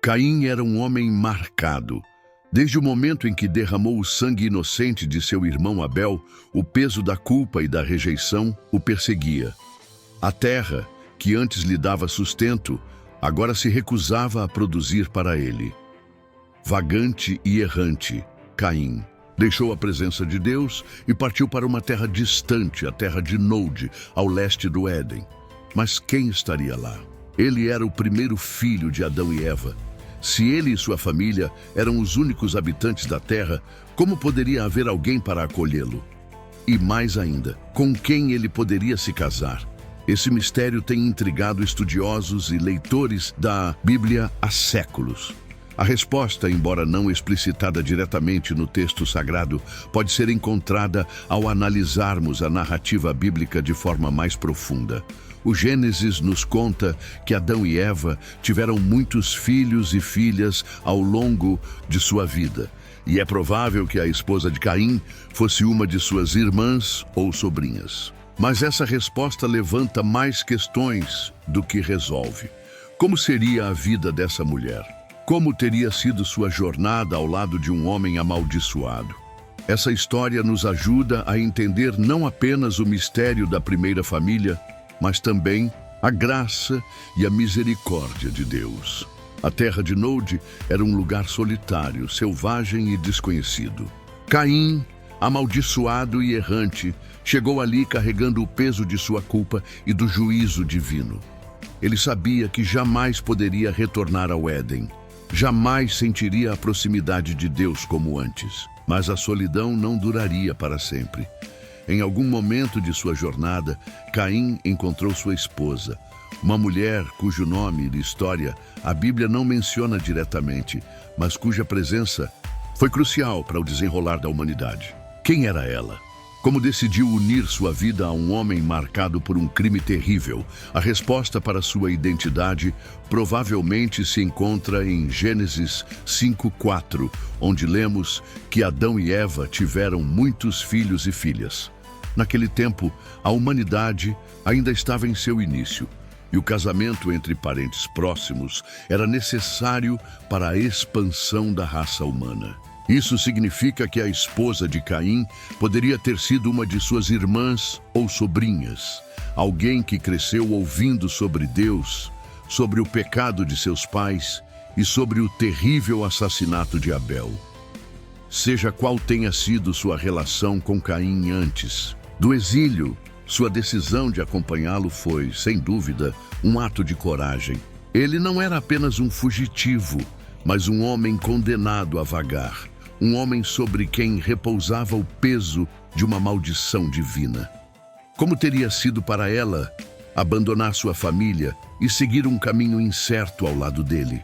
Caim era um homem marcado. Desde o momento em que derramou o sangue inocente de seu irmão Abel, o peso da culpa e da rejeição o perseguia. A terra, que antes lhe dava sustento, agora se recusava a produzir para ele. Vagante e errante, Caim deixou a presença de Deus e partiu para uma terra distante, a terra de Nod, ao leste do Éden. Mas quem estaria lá? Ele era o primeiro filho de Adão e Eva. Se ele e sua família eram os únicos habitantes da terra, como poderia haver alguém para acolhê-lo? E mais ainda, com quem ele poderia se casar? Esse mistério tem intrigado estudiosos e leitores da Bíblia há séculos. A resposta, embora não explicitada diretamente no texto sagrado, pode ser encontrada ao analisarmos a narrativa bíblica de forma mais profunda. O Gênesis nos conta que Adão e Eva tiveram muitos filhos e filhas ao longo de sua vida, e é provável que a esposa de Caim fosse uma de suas irmãs ou sobrinhas. Mas essa resposta levanta mais questões do que resolve. Como seria a vida dessa mulher? Como teria sido sua jornada ao lado de um homem amaldiçoado? Essa história nos ajuda a entender não apenas o mistério da primeira família, mas também a graça e a misericórdia de Deus. A terra de Nod era um lugar solitário, selvagem e desconhecido. Caim, amaldiçoado e errante, chegou ali carregando o peso de sua culpa e do juízo divino. Ele sabia que jamais poderia retornar ao Éden. Jamais sentiria a proximidade de Deus como antes. Mas a solidão não duraria para sempre. Em algum momento de sua jornada, Caim encontrou sua esposa, uma mulher cujo nome e história a Bíblia não menciona diretamente, mas cuja presença foi crucial para o desenrolar da humanidade. Quem era ela? Como decidiu unir sua vida a um homem marcado por um crime terrível? A resposta para sua identidade provavelmente se encontra em Gênesis 5:4, onde lemos que Adão e Eva tiveram muitos filhos e filhas. Naquele tempo, a humanidade ainda estava em seu início, e o casamento entre parentes próximos era necessário para a expansão da raça humana. Isso significa que a esposa de Caim poderia ter sido uma de suas irmãs ou sobrinhas, alguém que cresceu ouvindo sobre Deus, sobre o pecado de seus pais e sobre o terrível assassinato de Abel. Seja qual tenha sido sua relação com Caim antes do exílio, sua decisão de acompanhá-lo foi, sem dúvida, um ato de coragem. Ele não era apenas um fugitivo, mas um homem condenado a vagar. Um homem sobre quem repousava o peso de uma maldição divina. Como teria sido para ela abandonar sua família e seguir um caminho incerto ao lado dele?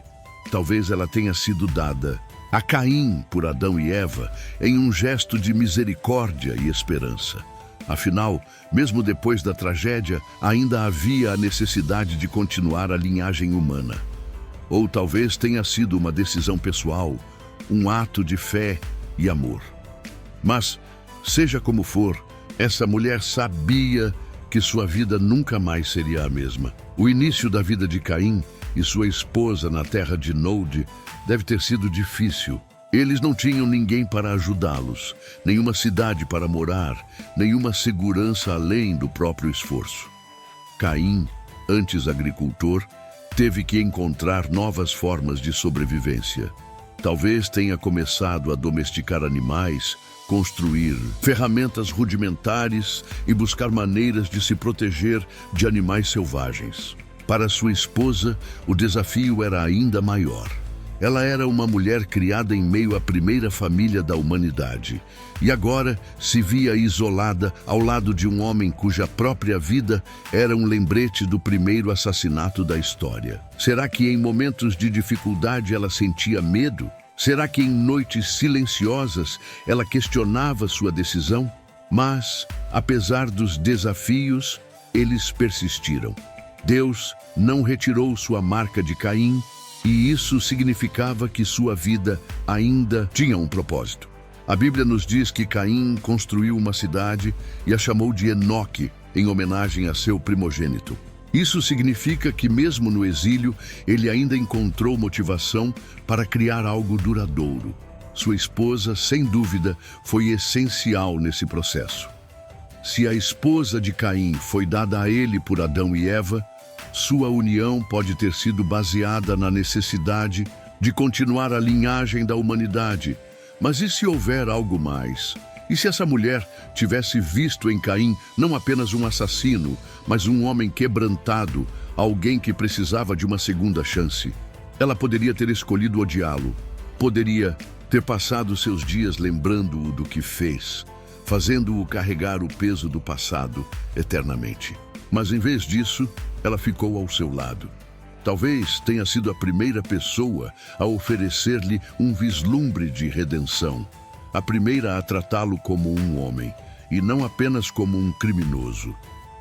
Talvez ela tenha sido dada a Caim por Adão e Eva em um gesto de misericórdia e esperança. Afinal, mesmo depois da tragédia, ainda havia a necessidade de continuar a linhagem humana. Ou talvez tenha sido uma decisão pessoal, um ato de fé e amor. Mas, seja como for, essa mulher sabia que sua vida nunca mais seria a mesma. O início da vida de Caim e sua esposa na terra de Nod deve ter sido difícil. Eles não tinham ninguém para ajudá-los, nenhuma cidade para morar, nenhuma segurança além do próprio esforço. Caim, antes agricultor, teve que encontrar novas formas de sobrevivência. Talvez tenha começado a domesticar animais, construir ferramentas rudimentares e buscar maneiras de se proteger de animais selvagens. Para sua esposa, o desafio era ainda maior. Ela era uma mulher criada em meio à primeira família da humanidade e agora se via isolada ao lado de um homem cuja própria vida era um lembrete do primeiro assassinato da história. Será que em momentos de dificuldade ela sentia medo? Será que em noites silenciosas ela questionava sua decisão? Mas, apesar dos desafios, eles persistiram. Deus não retirou sua marca de Caim, e isso significava que sua vida ainda tinha um propósito. A Bíblia nos diz que Caim construiu uma cidade e a chamou de Enoque, em homenagem a seu primogênito. Isso significa que, mesmo no exílio, ele ainda encontrou motivação para criar algo duradouro. Sua esposa, sem dúvida, foi essencial nesse processo. Se a esposa de Caim foi dada a ele por Adão e Eva, sua união pode ter sido baseada na necessidade de continuar a linhagem da humanidade. Mas e se houver algo mais? E se essa mulher tivesse visto em Caim não apenas um assassino, mas um homem quebrantado, alguém que precisava de uma segunda chance? Ela poderia ter escolhido odiá-lo, poderia ter passado seus dias lembrando-o do que fez, fazendo-o carregar o peso do passado eternamente. Mas em vez disso, ela ficou ao seu lado. Talvez tenha sido a primeira pessoa a oferecer-lhe um vislumbre de redenção. A primeira a tratá-lo como um homem, e não apenas como um criminoso.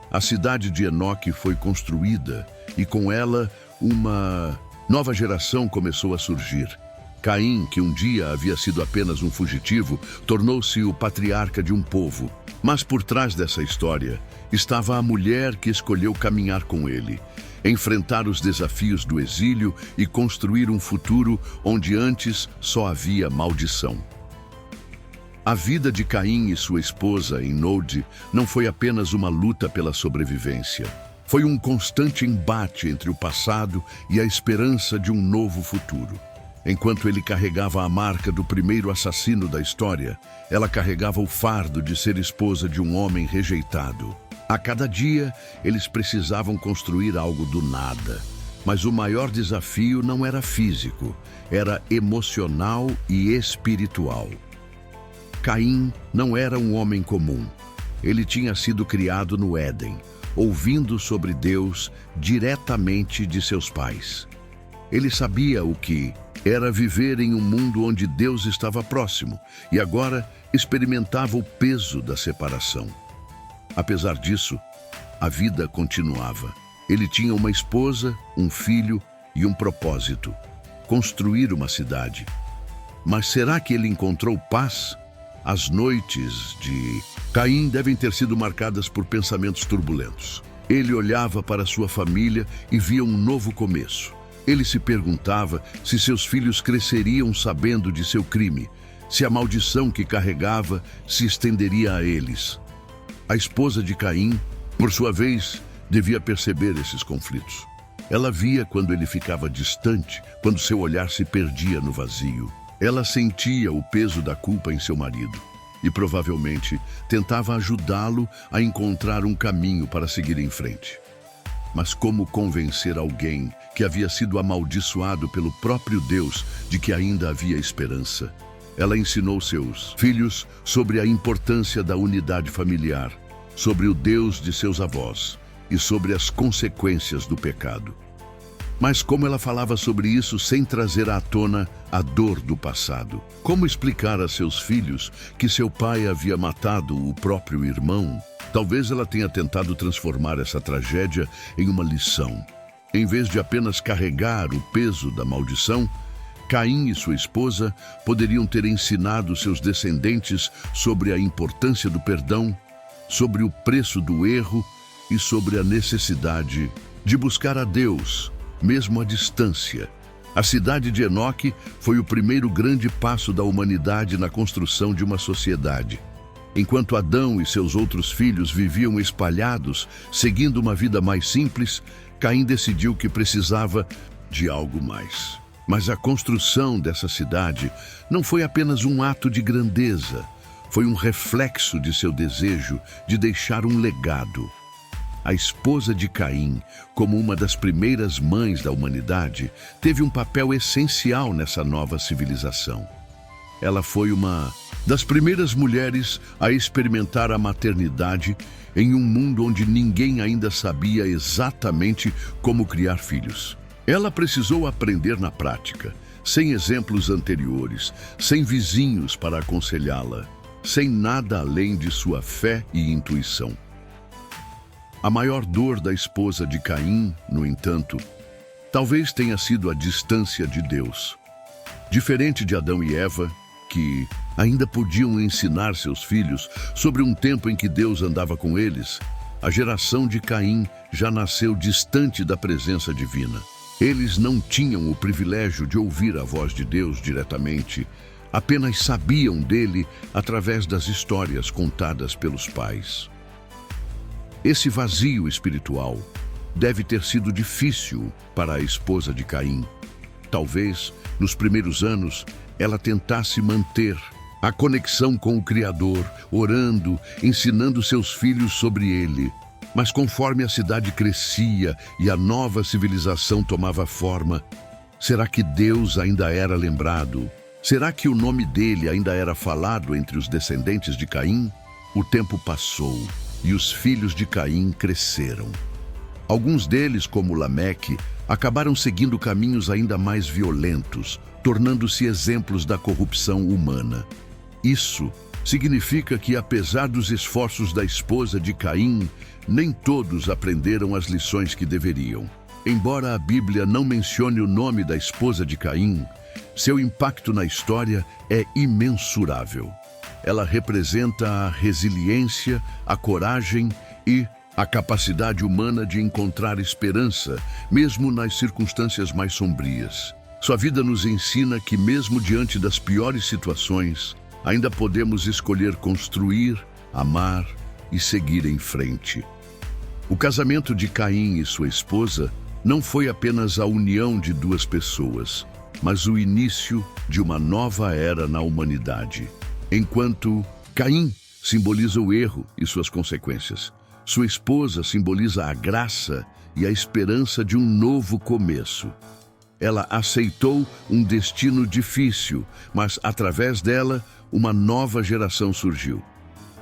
A cidade de Enoque foi construída, e com ela uma nova geração começou a surgir. Caim, que um dia havia sido apenas um fugitivo, tornou-se o patriarca de um povo. Mas por trás dessa história estava a mulher que escolheu caminhar com ele, enfrentar os desafios do exílio e construir um futuro onde antes só havia maldição. A vida de Caim e sua esposa, Enode, não foi apenas uma luta pela sobrevivência. Foi um constante embate entre o passado e a esperança de um novo futuro. Enquanto ele carregava a marca do primeiro assassino da história, ela carregava o fardo de ser esposa de um homem rejeitado. A cada dia, eles precisavam construir algo do nada. Mas o maior desafio não era físico, era emocional e espiritual. Caim não era um homem comum. Ele tinha sido criado no Éden, ouvindo sobre Deus diretamente de seus pais. Ele sabia o que era viver em um mundo onde Deus estava próximo e agora experimentava o peso da separação. Apesar disso, a vida continuava. Ele tinha uma esposa, um filho e um propósito: construir uma cidade. Mas será que ele encontrou paz? As noites de Caim devem ter sido marcadas por pensamentos turbulentos. Ele olhava para sua família e via um novo começo. Ele se perguntava se seus filhos cresceriam sabendo de seu crime, se a maldição que carregava se estenderia a eles. A esposa de Caim, por sua vez, devia perceber esses conflitos. Ela via quando ele ficava distante, quando seu olhar se perdia no vazio. Ela sentia o peso da culpa em seu marido e provavelmente tentava ajudá-lo a encontrar um caminho para seguir em frente. Mas como convencer alguém que havia sido amaldiçoado pelo próprio Deus de que ainda havia esperança? Ela ensinou seus filhos sobre a importância da unidade familiar, sobre o Deus de seus avós e sobre as consequências do pecado. Mas como ela falava sobre isso sem trazer à tona a dor do passado? Como explicar a seus filhos que seu pai havia matado o próprio irmão? Talvez ela tenha tentado transformar essa tragédia em uma lição. Em vez de apenas carregar o peso da maldição, Caim e sua esposa poderiam ter ensinado seus descendentes sobre a importância do perdão, sobre o preço do erro e sobre a necessidade de buscar a Deus, mesmo à distância. A cidade de Enoque foi o primeiro grande passo da humanidade na construção de uma sociedade. Enquanto Adão e seus outros filhos viviam espalhados, seguindo uma vida mais simples, Caim decidiu que precisava de algo mais. Mas a construção dessa cidade não foi apenas um ato de grandeza, foi um reflexo de seu desejo de deixar um legado. A esposa de Caim, como uma das primeiras mães da humanidade, teve um papel essencial nessa nova civilização. Ela foi uma das primeiras mulheres a experimentar a maternidade em um mundo onde ninguém ainda sabia exatamente como criar filhos. Ela precisou aprender na prática, sem exemplos anteriores, sem vizinhos para aconselhá-la, sem nada além de sua fé e intuição. A maior dor da esposa de Caim, no entanto, talvez tenha sido a distância de Deus. Diferente de Adão e Eva, que ainda podiam ensinar seus filhos sobre um tempo em que Deus andava com eles, A geração de Caim já nasceu distante da presença divina. Eles não tinham o privilégio de ouvir a voz de Deus diretamente, apenas sabiam dele através das histórias contadas pelos pais. Esse vazio espiritual deve ter sido difícil para a esposa de Caim. Talvez, nos primeiros anos, ela tentasse manter a conexão com o Criador, orando, ensinando seus filhos sobre ele. Mas conforme a cidade crescia e a nova civilização tomava forma, será que Deus ainda era lembrado? Será que o nome dele ainda era falado entre os descendentes de Caim? O tempo passou e os filhos de Caim cresceram. Alguns deles, como Lameque, acabaram seguindo caminhos ainda mais violentos, tornando-se exemplos da corrupção humana. Isso significa que, apesar dos esforços da esposa de Caim, nem todos aprenderam as lições que deveriam. Embora a Bíblia não mencione o nome da esposa de Caim, seu impacto na história é imensurável. Ela representa a resiliência, a coragem e a capacidade humana de encontrar esperança, mesmo nas circunstâncias mais sombrias. Sua vida nos ensina que, mesmo diante das piores situações, ainda podemos escolher construir, amar e seguir em frente. O casamento de Caim e sua esposa não foi apenas a união de duas pessoas, mas o início de uma nova era na humanidade. Enquanto Caim simboliza o erro e suas consequências, sua esposa simboliza a graça e a esperança de um novo começo. Ela aceitou um destino difícil, mas através dela, uma nova geração surgiu.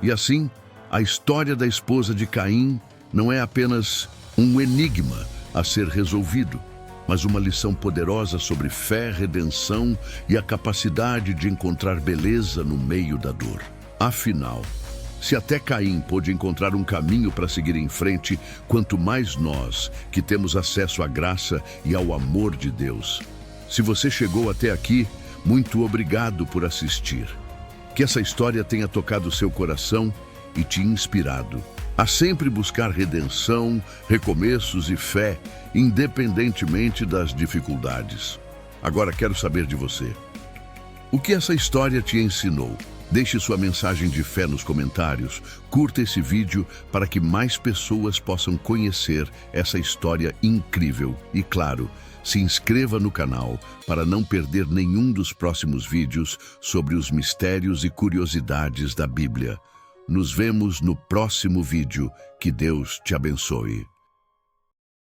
E assim, a história da esposa de Caim não é apenas um enigma a ser resolvido, mas uma lição poderosa sobre fé, redenção e a capacidade de encontrar beleza no meio da dor. Afinal, se até Caim pôde encontrar um caminho para seguir em frente, quanto mais nós, que temos acesso à graça e ao amor de Deus. Se você chegou até aqui, muito obrigado por assistir. Que essa história tenha tocado seu coração e te inspirado a sempre buscar redenção, recomeços e fé, independentemente das dificuldades. Agora quero saber de você. O que essa história te ensinou? Deixe sua mensagem de fé nos comentários, curta esse vídeo para que mais pessoas possam conhecer essa história incrível e, claro, se inscreva no canal para não perder nenhum dos próximos vídeos sobre os mistérios e curiosidades da Bíblia. Nos vemos no próximo vídeo. Que Deus te abençoe.